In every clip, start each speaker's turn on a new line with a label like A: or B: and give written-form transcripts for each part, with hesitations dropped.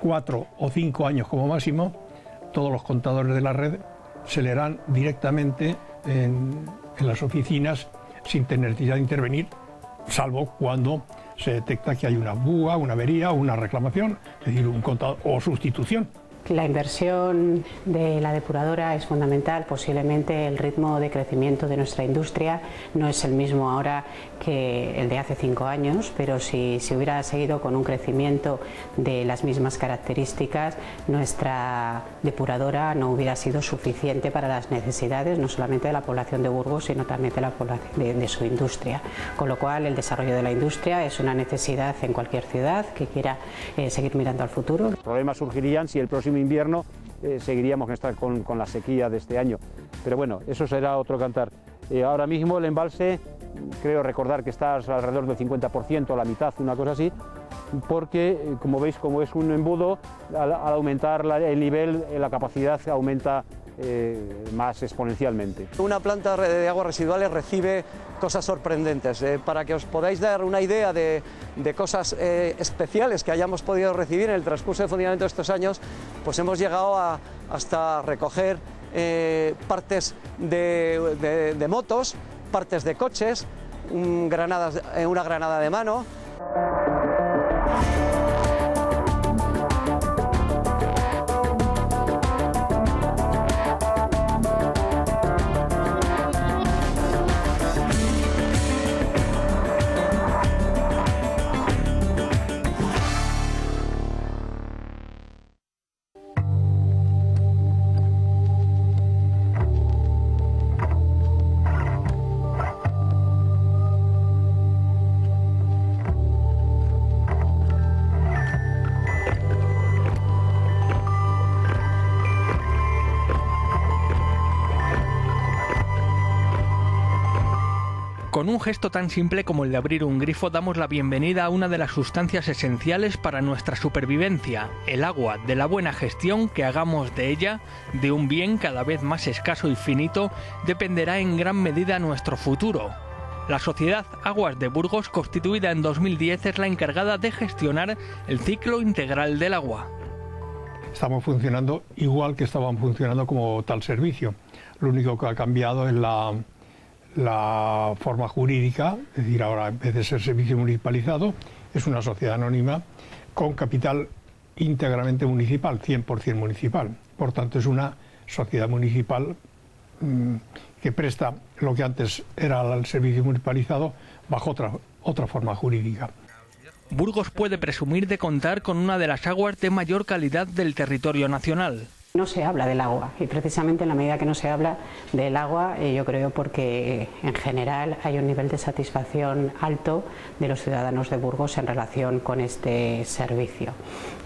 A: 4 o 5 años como máximo, todos los contadores de la red se leerán directamente en las oficinas sin tener necesidad de intervenir, salvo cuando se detecta que hay una buga, una avería o una reclamación, es decir, un contador o sustitución.
B: La inversión de la depuradora es fundamental. Posiblemente el ritmo de crecimiento de nuestra industria no es el mismo ahora que el de hace 5 años, pero si hubiera seguido con un crecimiento de las mismas características, nuestra depuradora no hubiera sido suficiente para las necesidades no solamente de la población de Burgos, sino también de la población de su industria. Con lo cual, el desarrollo de la industria es una necesidad en cualquier ciudad que quiera seguir mirando al futuro.
C: Los problemas surgirían si el próximo invierno seguiríamos con la sequía de este año, pero bueno, eso será otro cantar. Ahora mismo el embalse, creo recordar que está alrededor del 50%, la mitad, una cosa así, porque como veis, como es un embudo, al aumentar el nivel, la capacidad aumenta más exponencialmente.
D: Una planta de aguas residuales recibe cosas sorprendentes. Para que os podáis dar una idea de cosas especiales que hayamos podido recibir en el transcurso de funcionamiento de estos años, pues hemos llegado hasta recoger partes de motos, partes de coches, una granada de mano.
E: Con un gesto tan simple como el de abrir un grifo damos la bienvenida a una de las sustancias esenciales para nuestra supervivencia, el agua. De la buena gestión que hagamos de ella, de un bien cada vez más escaso y finito, dependerá en gran medida nuestro futuro. La Sociedad Aguas de Burgos, constituida en 2010, es la encargada de gestionar el ciclo integral del agua.
A: Estamos funcionando igual que estaban funcionando como tal servicio. Lo único que ha cambiado es la forma jurídica, es decir, ahora en vez de ser servicio municipalizado, es una sociedad anónima con capital íntegramente municipal, 100% municipal. Por tanto, es una sociedad municipal que presta lo que antes era el servicio municipalizado bajo otra forma jurídica.
E: Burgos puede presumir de contar con una de las aguas de mayor calidad del territorio nacional.
B: No se habla del agua, y precisamente en la medida que no se habla del agua, yo creo porque en general hay un nivel de satisfacción alto de los ciudadanos de Burgos en relación con este servicio.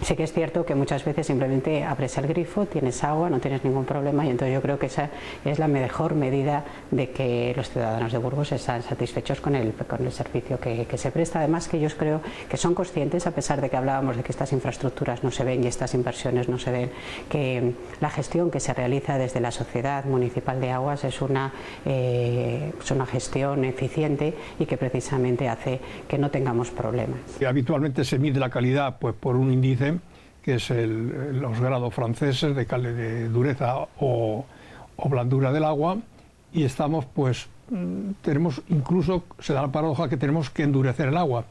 B: Sí que es cierto que muchas veces simplemente abres el grifo, tienes agua, no tienes ningún problema, y entonces yo creo que esa es la mejor medida de que los ciudadanos de Burgos están satisfechos con el servicio que se presta. Además, que ellos creo que son conscientes, a pesar de que hablábamos de que estas infraestructuras no se ven y estas inversiones no se ven, que la gestión que se realiza desde la Sociedad Municipal de Aguas es una gestión eficiente y que precisamente hace que no tengamos problemas.
A: Habitualmente se mide la calidad pues por un índice que es los grados franceses de dureza o blandura del agua, y estamos tenemos incluso, se da la paradoja que tenemos que endurecer el agua.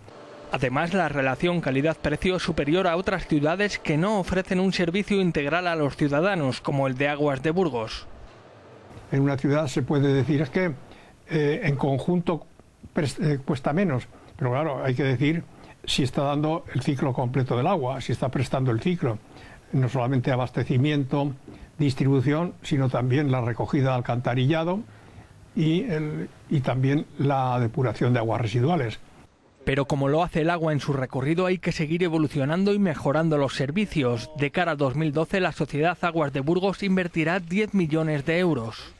E: Además, la relación calidad-precio es superior a otras ciudades que no ofrecen un servicio integral a los ciudadanos, como el de Aguas de Burgos.
A: En una ciudad se puede decir, es que en conjunto cuesta menos, pero claro, hay que decir si está dando el ciclo completo del agua, si está prestando el ciclo, no solamente abastecimiento, distribución, sino también la recogida de alcantarillado y también la depuración de aguas residuales.
E: Pero como lo hace el agua en su recorrido, hay que seguir evolucionando y mejorando los servicios. De cara a 2012, la Sociedad Aguas de Burgos invertirá 10 millones de euros.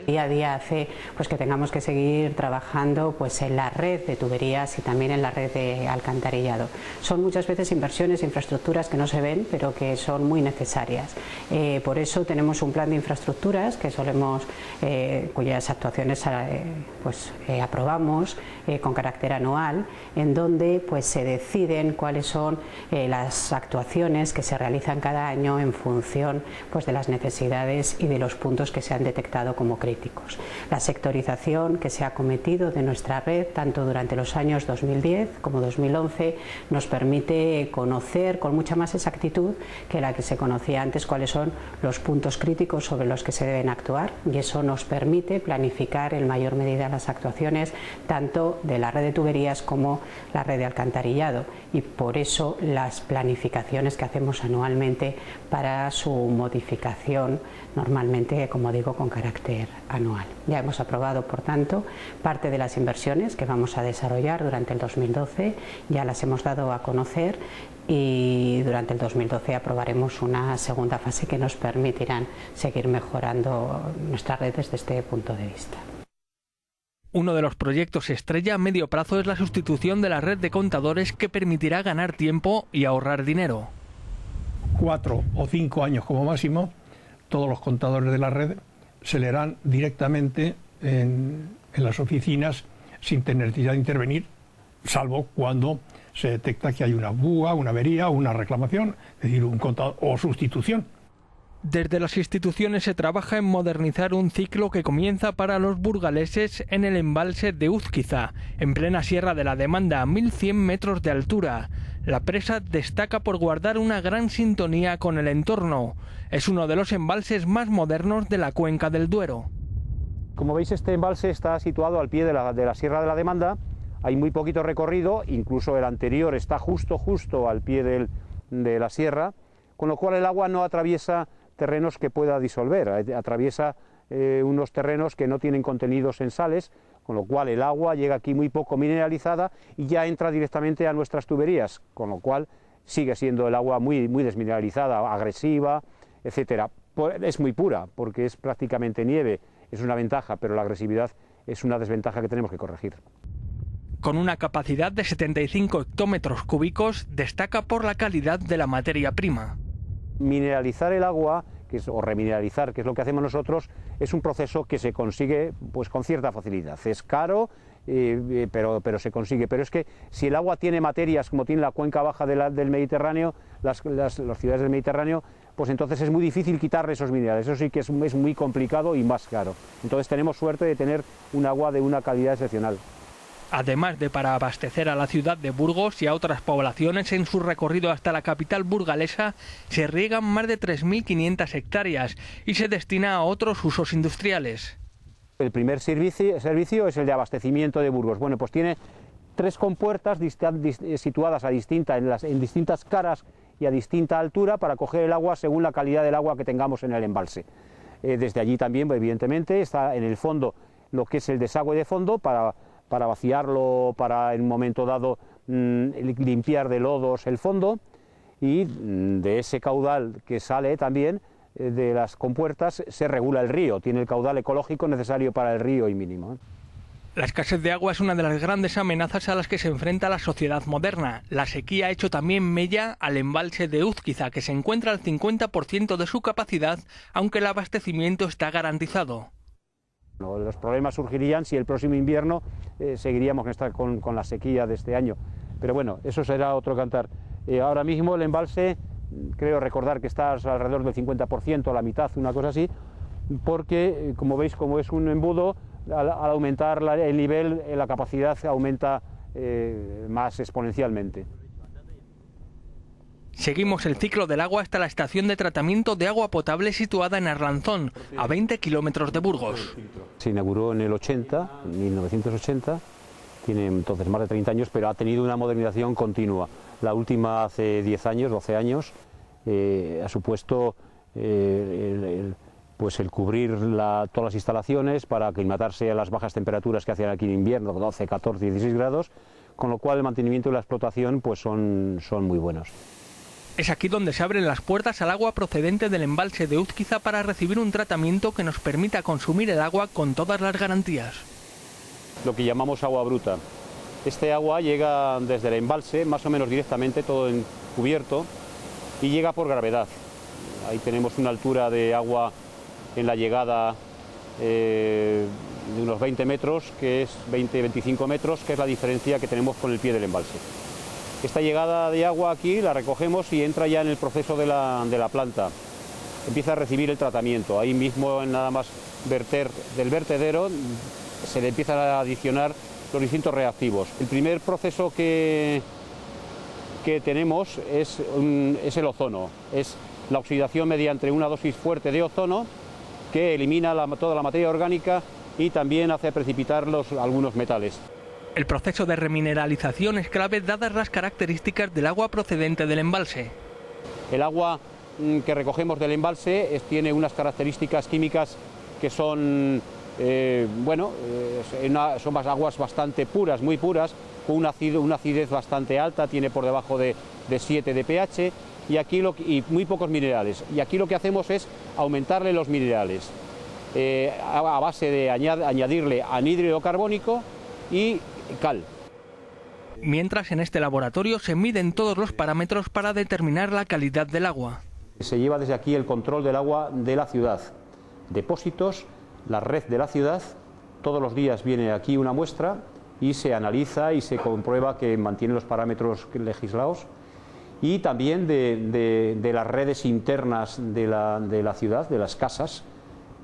B: Día a día hace que tengamos que seguir trabajando en la red de tuberías y también en la red de alcantarillado. Son muchas veces inversiones, infraestructuras que no se ven, pero que son muy necesarias. Por eso tenemos un plan de infraestructuras que cuyas actuaciones aprobamos con carácter anual, en donde pues se deciden cuáles son las actuaciones que se realizan cada año en función pues de las necesidades y de los puntos que se han detectado como críticos. La sectorización que se ha cometido de nuestra red, tanto durante los años 2010 como 2011, nos permite conocer con mucha más exactitud que la que se conocía antes cuáles son los puntos críticos sobre los que se deben actuar, y eso nos permite planificar en mayor medida las actuaciones tanto de la red de tuberías como la red de alcantarillado, y por eso las planificaciones que hacemos anualmente para su modificación, normalmente, como digo, con carácter anual. Ya hemos aprobado, por tanto, parte de las inversiones que vamos a desarrollar durante el 2012, ya las hemos dado a conocer, y durante el 2012 aprobaremos una segunda fase que nos permitirán seguir mejorando nuestras redes desde este punto de vista.
E: Uno de los proyectos estrella a medio plazo es la sustitución de la red de contadores, que permitirá ganar tiempo y ahorrar dinero.
A: 4 o 5 años como máximo, todos los contadores de la red se leerán directamente en las oficinas sin tener necesidad de intervenir, salvo cuando se detecta que hay una buga, una avería o una reclamación, es decir, un contador o sustitución.
E: Desde las instituciones se trabaja en modernizar un ciclo que comienza para los burgaleses en el embalse de Úzquiza, en plena Sierra de la Demanda, a 1100 metros de altura. La presa destaca por guardar una gran sintonía con el entorno. Es uno de los embalses más modernos de la cuenca del Duero.
C: Como veis, este embalse está situado al pie de la Sierra de la Demanda. Hay muy poquito recorrido, incluso el anterior está justo al pie de la sierra, con lo cual el agua no atraviesa terrenos que pueda disolver, atraviesa unos terrenos que no tienen contenidos en sales, con lo cual el agua llega aquí muy poco mineralizada y ya entra directamente a nuestras tuberías, con lo cual sigue siendo el agua muy desmineralizada, agresiva, etcétera. Es muy pura porque es prácticamente nieve, es una ventaja, pero la agresividad es una desventaja que tenemos que corregir.
E: Con una capacidad de 75 hectómetros cúbicos, destaca por la calidad de la materia prima.
C: Mineralizar el agua, o remineralizar, que es lo que hacemos nosotros, es un proceso que se consigue pues con cierta facilidad. Es caro, pero se consigue. Pero es que si el agua tiene materias como tiene la cuenca baja del Mediterráneo, las ciudades del Mediterráneo, pues entonces es muy difícil quitarle esos minerales. Eso sí que es muy complicado y más caro. Entonces tenemos suerte de tener un agua de una calidad excepcional.
E: Además de para abastecer a la ciudad de Burgos y a otras poblaciones, en su recorrido hasta la capital burgalesa se riegan más de 3.500 hectáreas y se destina a otros usos industriales.
C: El primer servicio es el de abastecimiento de Burgos. Bueno, pues tiene 3 compuertas situadas en distintas caras y a distinta altura para coger el agua según la calidad del agua que tengamos en el embalse. Desde allí también, evidentemente, está en el fondo lo que es el desagüe de fondo para vaciarlo, para en un momento dado limpiar de lodos el fondo, y de ese caudal que sale también de las compuertas se regula el río, tiene el caudal ecológico necesario para el río y mínimo.
E: La escasez de agua es una de las grandes amenazas a las que se enfrenta la sociedad moderna. La sequía ha hecho también mella al embalse de Úzquiza, que se encuentra al 50% de su capacidad, aunque el abastecimiento está garantizado.
C: Los problemas surgirían si el próximo invierno seguiríamos con la sequía de este año. Pero bueno, eso será otro cantar. Ahora mismo el embalse, creo recordar que está alrededor del 50%, la mitad, una cosa así, porque, como veis, como es un embudo, al aumentar el nivel, la capacidad aumenta más exponencialmente.
E: Seguimos el ciclo del agua hasta la estación de tratamiento de agua potable situada en Arlanzón, a 20 kilómetros de Burgos.
C: Se inauguró en el 1980, tiene entonces más de 30 años, pero ha tenido una modernización continua. La última hace 10 años, 12 años, ha supuesto el cubrir todas las instalaciones para aclimatarse a las bajas temperaturas que hacían aquí en invierno, 12, 14, 16 grados, con lo cual el mantenimiento y la explotación pues son muy buenos.
E: Es aquí donde se abren las puertas al agua procedente del embalse de Úzquiza para recibir un tratamiento que nos permita consumir el agua con todas las garantías.
C: Lo que llamamos agua bruta. Este agua llega desde el embalse, más o menos directamente, todo cubierto, y llega por gravedad. Ahí tenemos una altura de agua en la llegada de unos 20 metros, que es 20-25 metros, que es la diferencia que tenemos con el pie del embalse. Esta llegada de agua aquí la recogemos y entra ya en el proceso de la planta. Empieza a recibir el tratamiento. Ahí mismo, en nada más verter del vertedero, se le empiezan a adicionar los distintos reactivos. El primer proceso que tenemos es el ozono, es la oxidación mediante una dosis fuerte de ozono que elimina toda la materia orgánica y también hace precipitar algunos metales.
E: El proceso de remineralización es clave dadas las características del agua procedente del embalse.
C: El agua que recogemos del embalse tiene unas características químicas que son, son aguas bastante puras, muy puras, con una acidez bastante alta, tiene por debajo de 7 de pH y muy pocos minerales. Y aquí lo que hacemos es aumentarle los minerales a base de añadirle anhídrido carbónico y cal.
E: Mientras, en este laboratorio se miden todos los parámetros para determinar la calidad del agua.
C: Se lleva desde aquí el control del agua de la ciudad, depósitos, la red de la ciudad. Todos los días viene aquí una muestra y se analiza y se comprueba que mantiene los parámetros legislados, y también de las redes internas de la ciudad, de las casas,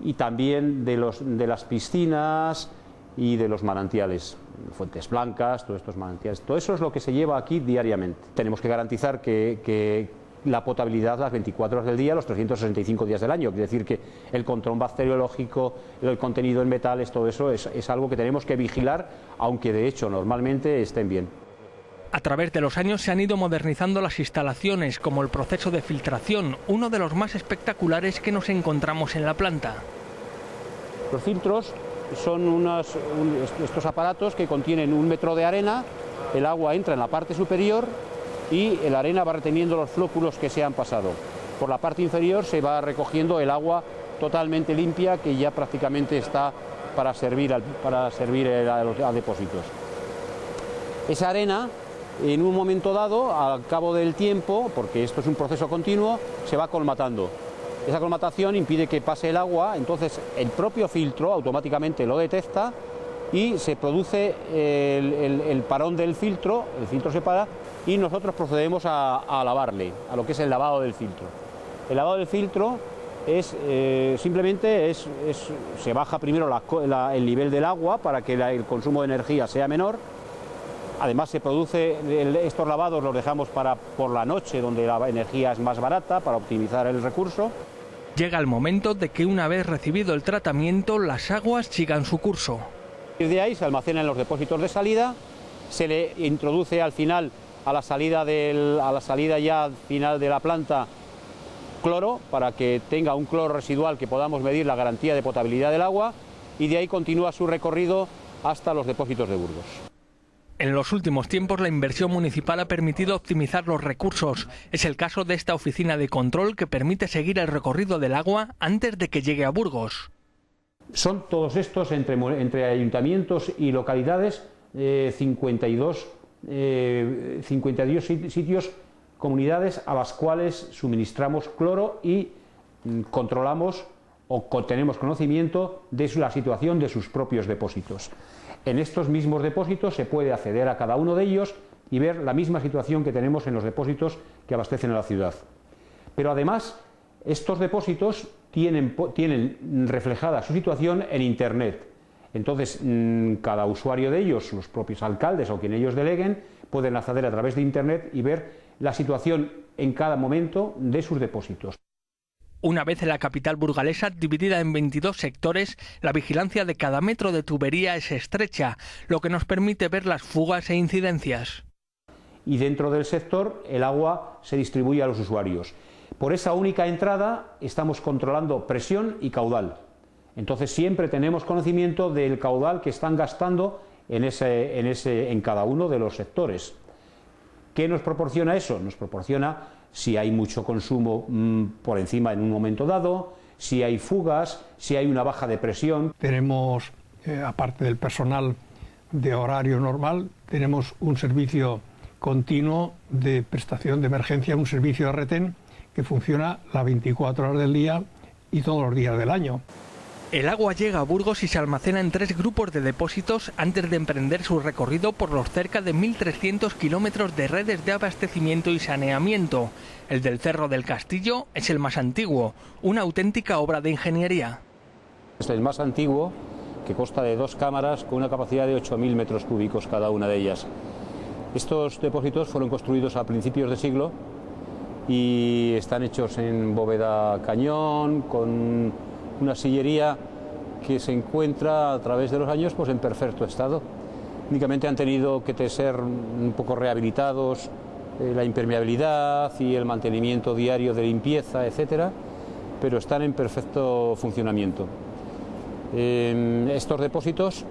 C: y también de las piscinas y de los manantiales, fuentes blancas, todos estos manantiales. Todo eso es lo que se lleva aquí diariamente. Tenemos que garantizar que la potabilidad las 24 horas del día, los 365 días del año. Quiere decir que el control bacteriológico, el contenido en metales, todo eso es algo que tenemos que vigilar, aunque de hecho normalmente estén bien.
E: A través de los años se han ido modernizando las instalaciones, como el proceso de filtración, uno de los más espectaculares que nos encontramos en la planta.
C: Los filtros son estos aparatos que contienen 1 metro de arena, el agua entra en la parte superior y la arena va reteniendo los flóculos que se han pasado. Por la parte inferior se va recogiendo el agua totalmente limpia, que ya prácticamente está para servir a depósitos. Esa arena, en un momento dado, al cabo del tiempo, porque esto es un proceso continuo, se va colmatando. Esa colmatación impide que pase el agua, entonces el propio filtro automáticamente lo detecta y se produce el parón del filtro, el filtro se para y nosotros procedemos a lavarle, a lo que es el lavado del filtro. El lavado del filtro simplemente se baja primero el nivel del agua para que el consumo de energía sea menor. Además se produce, estos lavados los dejamos por la noche, donde la energía es más barata, para optimizar el recurso.
E: Llega el momento de que, una vez recibido el tratamiento, las aguas sigan su curso.
C: De ahí se almacena en los depósitos de salida, se le introduce al final, a la salida ya final de la planta, cloro, para que tenga un cloro residual que podamos medir la garantía de potabilidad del agua, y de ahí continúa su recorrido hasta los depósitos de Burgos.
E: En los últimos tiempos la inversión municipal ha permitido optimizar los recursos. Es el caso de esta oficina de control que permite seguir el recorrido del agua antes de que llegue a Burgos.
C: Son todos estos, entre ayuntamientos y localidades, 52 sitios, comunidades a las cuales suministramos cloro y controlamos o tenemos conocimiento de la situación de sus propios depósitos. En estos mismos depósitos se puede acceder a cada uno de ellos y ver la misma situación que tenemos en los depósitos que abastecen a la ciudad. Pero además, estos depósitos tienen reflejada su situación en Internet. Entonces, cada usuario de ellos, los propios alcaldes o quien ellos deleguen, pueden acceder a través de Internet y ver la situación en cada momento de sus depósitos.
E: Una vez en la capital burgalesa, dividida en 22 sectores, la vigilancia de cada metro de tubería es estrecha, lo que nos permite ver las fugas e incidencias.
C: Y dentro del sector, el agua se distribuye a los usuarios. Por esa única entrada estamos controlando presión y caudal. Entonces siempre tenemos conocimiento del caudal que están gastando en cada uno de los sectores. ¿Qué nos proporciona eso? Nos proporciona si hay mucho consumo por encima en un momento dado, si hay fugas, si hay una baja de presión.
A: Tenemos, aparte del personal de horario normal, tenemos un servicio continuo de prestación de emergencia, un servicio de retén que funciona las 24 horas del día y todos los días del año.
E: El agua llega a Burgos y se almacena en 3 grupos de depósitos antes de emprender su recorrido por los cerca de 1.300 kilómetros de redes de abastecimiento y saneamiento. El del Cerro del Castillo es el más antiguo, una auténtica obra de ingeniería.
C: Es el más antiguo, que consta de 2 cámaras con una capacidad de 8.000 metros cúbicos cada una de ellas. Estos depósitos fueron construidos a principios de siglo y están hechos en bóveda cañón, con una sillería que se encuentra a través de los años pues en perfecto estado. Únicamente han tenido que ser un poco rehabilitados, la impermeabilidad y el mantenimiento diario de limpieza, etcétera, pero están en perfecto funcionamiento. Estos depósitos,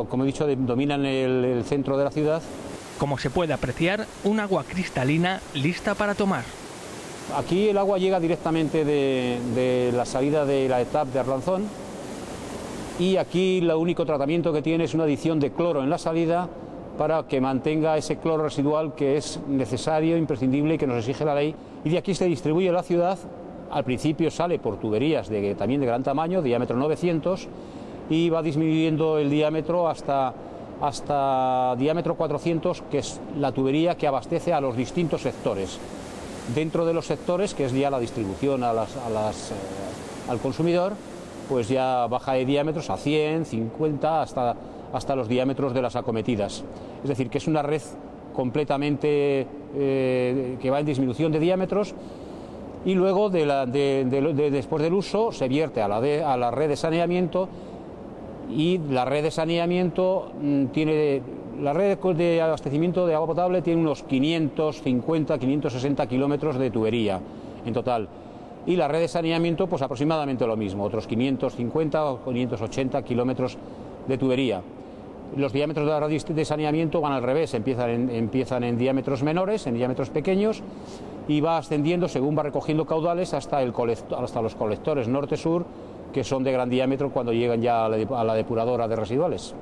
C: como he dicho, dominan el centro de la ciudad.
E: Como se puede apreciar, un agua cristalina lista para tomar.
C: Aquí el agua llega directamente de la salida de la ETAP de Arlanzón y aquí el único tratamiento que tiene es una adición de cloro en la salida para que mantenga ese cloro residual que es necesario, imprescindible y que nos exige la ley. Y de aquí se distribuye a la ciudad. Al principio sale por tuberías también de gran tamaño, diámetro 900, y va disminuyendo el diámetro hasta diámetro 400, que es la tubería que abastece a los distintos sectores. Dentro de los sectores, que es ya la distribución al consumidor, pues ya baja de diámetros a 100, 50, hasta los diámetros de las acometidas. Es decir, que es una red completamente que va en disminución de diámetros, y luego después del uso se vierte a la red de saneamiento, y la red de saneamiento la red de abastecimiento de agua potable tiene unos 550, 560 kilómetros de tubería en total, y la red de saneamiento pues aproximadamente lo mismo, otros 550 o 580 kilómetros de tubería. Los diámetros de la red de saneamiento van al revés, empiezan en diámetros menores, en diámetros pequeños, y va ascendiendo según va recogiendo caudales hasta los colectores norte-sur, que son de gran diámetro cuando llegan ya a la depuradora de residuales.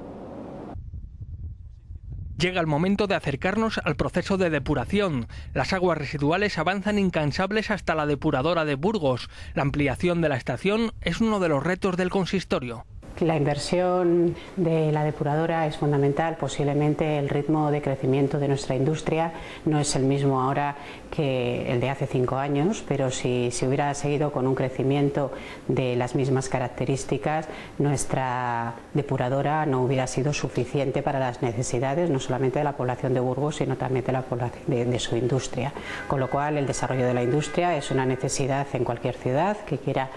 E: Llega el momento de acercarnos al proceso de depuración. Las aguas residuales avanzan incansables hasta la depuradora de Burgos. La ampliación de la estación es uno de los retos del consistorio.
B: La inversión de la depuradora es fundamental. Posiblemente el ritmo de crecimiento de nuestra industria no es el mismo ahora que el de hace 5 años, pero si se hubiera seguido con un crecimiento de las mismas características, nuestra depuradora no hubiera sido suficiente para las necesidades no solamente de la población de Burgos, sino también de la población de su industria. Con lo cual, el desarrollo de la industria es una necesidad en cualquier ciudad que quiera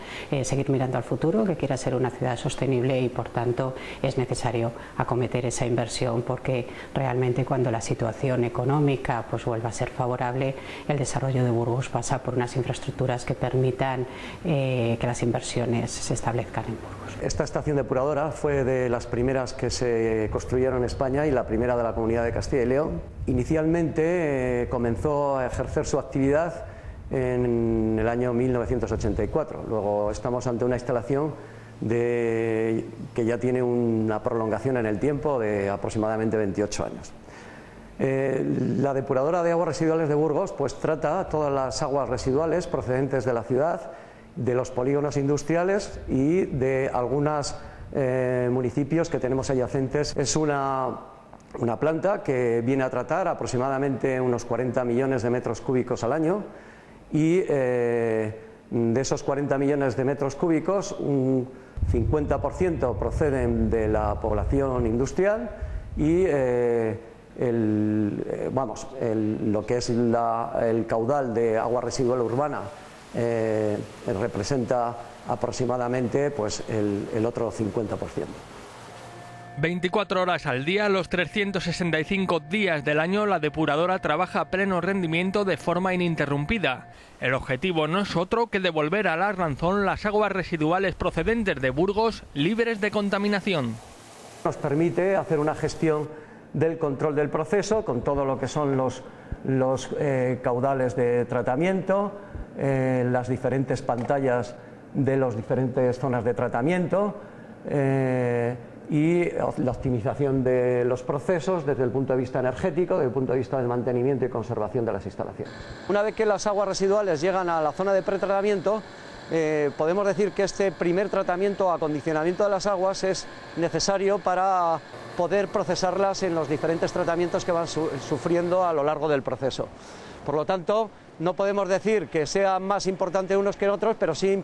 B: seguir mirando al futuro, que quiera ser una ciudad sostenible, y por tanto es necesario acometer esa inversión, porque realmente cuando la situación económica pues vuelva a ser favorable, el desarrollo de Burgos pasa por unas infraestructuras que permitan que las inversiones se establezcan en Burgos.
D: Esta estación depuradora fue de las primeras que se construyeron en España y la primera de la Comunidad de Castilla y León. Inicialmente comenzó a ejercer su actividad en el año 1984. Luego estamos ante una instalación que ya tiene una prolongación en el tiempo de aproximadamente 28 años. La depuradora de aguas residuales de Burgos pues trata todas las aguas residuales procedentes de la ciudad, de los polígonos industriales y de algunos municipios que tenemos adyacentes. Es una planta que viene a tratar aproximadamente unos 40 millones de metros cúbicos al año, y de esos 40 millones de metros cúbicos, un 50% proceden de la población industrial, y lo que es el caudal de agua residual urbana representa aproximadamente pues, el otro 50%.
E: 24 horas al día, los 365 días del año, la depuradora trabaja a pleno rendimiento de forma ininterrumpida. El objetivo no es otro que devolver al Arlanzón las aguas residuales procedentes de Burgos libres de contaminación.
D: Nos permite hacer una gestión del control del proceso con todo lo que son los caudales de tratamiento, las diferentes pantallas de las diferentes zonas de tratamiento, y la optimización de los procesos desde el punto de vista energético, desde el punto de vista del mantenimiento y conservación de las instalaciones. Una vez que las aguas residuales llegan a la zona de pretratamiento, podemos decir que este primer tratamiento o acondicionamiento de las aguas es necesario para poder procesarlas en los diferentes tratamientos que van sufriendo a lo largo del proceso. Por lo tanto, no podemos decir que sean más importantes unos que otros, pero sí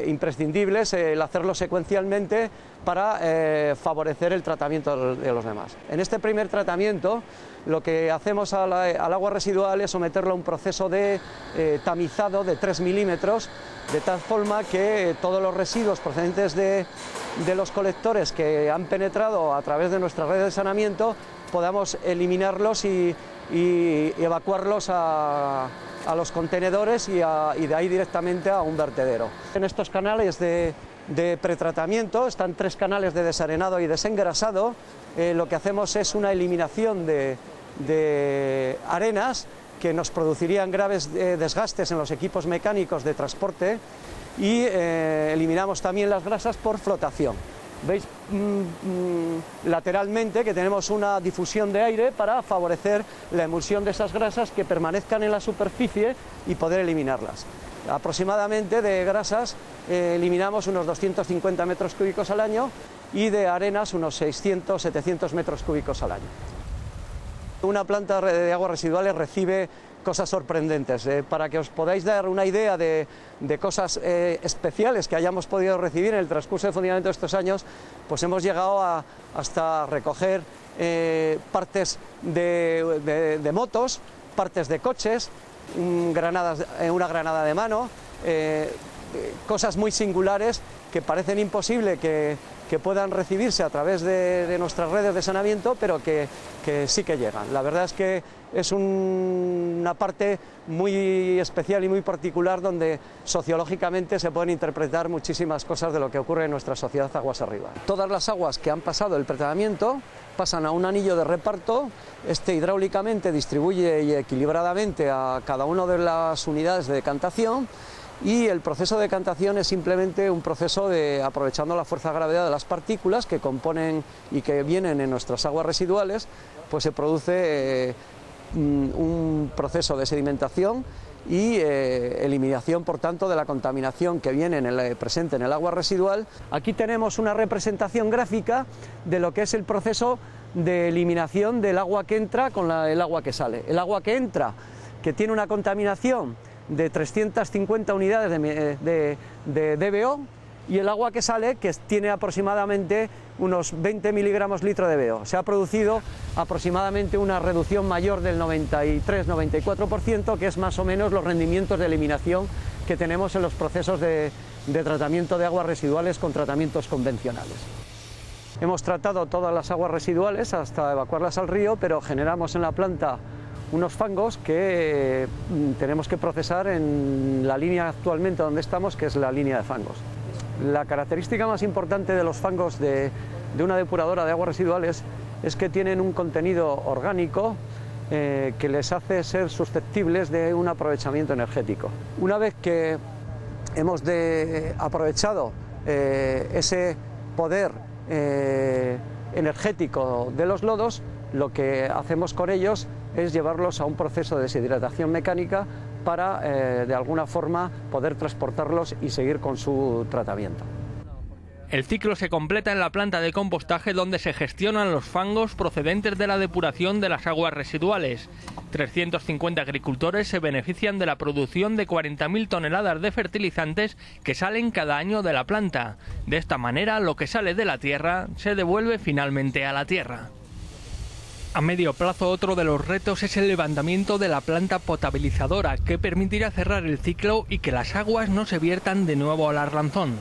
D: imprescindibles el hacerlo secuencialmente para favorecer el tratamiento de los demás. En este primer tratamiento, lo que hacemos al agua residual es someterlo a un proceso de tamizado de 3 milímetros, de tal forma que todos los residuos procedentes de los colectores que han penetrado a través de nuestras redes de saneamiento podamos eliminarlos y evacuarlos a los contenedores y de ahí directamente a un vertedero. En estos canales de pretratamiento están 3 canales de desarenado y desengrasado. Lo que hacemos es una eliminación de arenas que nos producirían graves desgastes en los equipos mecánicos de transporte y eliminamos también las grasas por flotación. Veis lateralmente que tenemos una difusión de aire para favorecer la emulsión de esas grasas que permanezcan en la superficie y poder eliminarlas. Aproximadamente de grasas eliminamos unos 250 metros cúbicos al año y de arenas unos 600-700 metros cúbicos al año. Una planta de aguas residuales recibe cosas sorprendentes. Para que os podáis dar una idea de cosas especiales que hayamos podido recibir en el transcurso de funcionamiento de estos años, pues hemos llegado hasta recoger partes de motos, partes de coches, una granada de mano, cosas muy singulares que parecen imposible que puedan recibirse a través de nuestras redes de saneamiento, pero que sí que llegan. La verdad es que es una parte muy especial y muy particular donde sociológicamente se pueden interpretar muchísimas cosas de lo que ocurre en nuestra sociedad aguas arriba. Todas las aguas que han pasado el pretratamiento pasan a un anillo de reparto. Este hidráulicamente distribuye y equilibradamente a cada una de las unidades de decantación. Y el proceso de decantación es simplemente un proceso de, aprovechando la fuerza de gravedad de las partículas que componen y que vienen en nuestras aguas residuales, pues se produce un proceso de sedimentación y eliminación, por tanto, de la contaminación que viene presente en el agua residual. Aquí tenemos una representación gráfica de lo que es el proceso de eliminación del agua que entra con el agua que sale. El agua que entra, que tiene una contaminación de 350 unidades de DBO, y el agua que sale, que tiene aproximadamente unos 20 miligramos litro de DBO. Se ha producido aproximadamente una reducción mayor del 93-94%, que es más o menos los rendimientos de eliminación que tenemos en los procesos de tratamiento de aguas residuales con tratamientos convencionales. Hemos tratado todas las aguas residuales hasta evacuarlas al río, pero generamos en la planta unos fangos que tenemos que procesar en la línea actualmente donde estamos, que es la línea de fangos. La característica más importante de los fangos de una depuradora de aguas residuales es que tienen un contenido orgánico que les hace ser susceptibles de un aprovechamiento energético. Una vez que hemos aprovechado ese poder energético de los lodos, lo que hacemos con ellos es llevarlos a un proceso de deshidratación mecánica para, de alguna forma, poder transportarlos y seguir con su tratamiento.
E: El ciclo se completa en la planta de compostaje, donde se gestionan los fangos procedentes de la depuración de las aguas residuales. 350 agricultores se benefician de la producción de 40.000 toneladas de fertilizantes que salen cada año de la planta. De esta manera, lo que sale de la tierra se devuelve finalmente a la tierra. A medio plazo, otro de los retos es el levantamiento de la planta potabilizadora, que permitirá cerrar el ciclo y que las aguas no se viertan de nuevo al Arlanzón.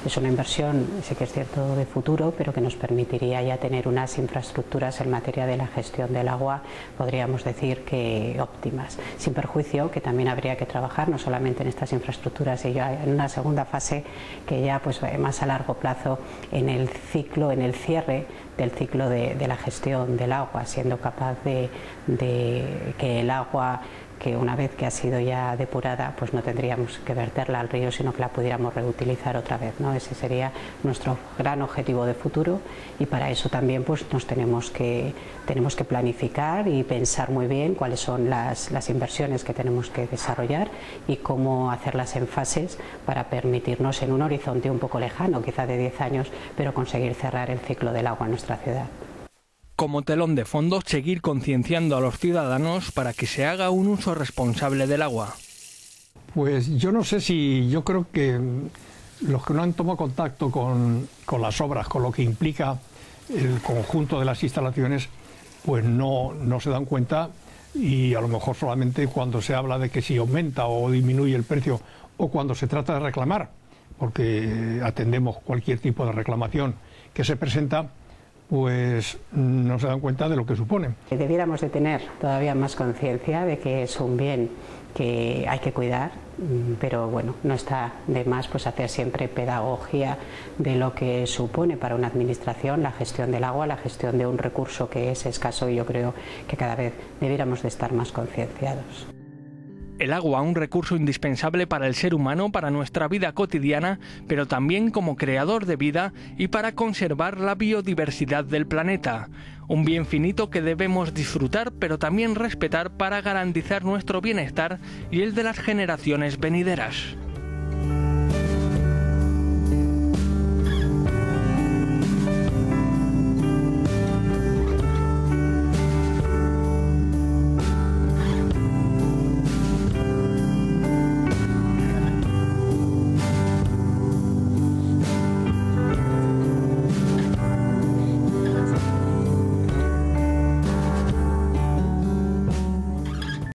B: Es una inversión, sí que es cierto, de futuro, pero que nos permitiría ya tener unas infraestructuras en materia de la gestión del agua, podríamos decir que óptimas, sin perjuicio que también habría que trabajar no solamente en estas infraestructuras, sino en una segunda fase que ya pues más a largo plazo en el ciclo, en el cierre del ciclo de la gestión del agua, siendo capaz de que el agua que una vez que ha sido ya depurada, pues no tendríamos que verterla al río, sino que la pudiéramos reutilizar otra vez, ¿no? Ese sería nuestro gran objetivo de futuro, y para eso también pues tenemos que planificar y pensar muy bien cuáles son las inversiones que tenemos que desarrollar y cómo hacerlas en fases para permitirnos en un horizonte un poco lejano, quizá de 10 años, pero conseguir cerrar el ciclo del agua en nuestra ciudad.
E: Como telón de fondo, seguir concienciando a los ciudadanos para que se haga un uso responsable del agua.
A: Pues yo no sé yo creo que los que no han tomado contacto con las obras, con lo que implica el conjunto de las instalaciones, pues no se dan cuenta, y a lo mejor solamente cuando se habla de que si aumenta o disminuye el precio, o cuando se trata de reclamar, porque atendemos cualquier tipo de reclamación que se presenta, pues no se dan cuenta de lo que supone.
B: Debiéramos de tener todavía más conciencia de que es un bien que hay que cuidar, pero bueno, no está de más pues hacer siempre pedagogía de lo que supone para una administración la gestión del agua, la gestión de un recurso que es escaso, y yo creo que cada vez debiéramos de estar más concienciados.
E: El agua, un recurso indispensable para el ser humano, para nuestra vida cotidiana, pero también como creador de vida y para conservar la biodiversidad del planeta. Un bien finito que debemos disfrutar, pero también respetar para garantizar nuestro bienestar y el de las generaciones venideras.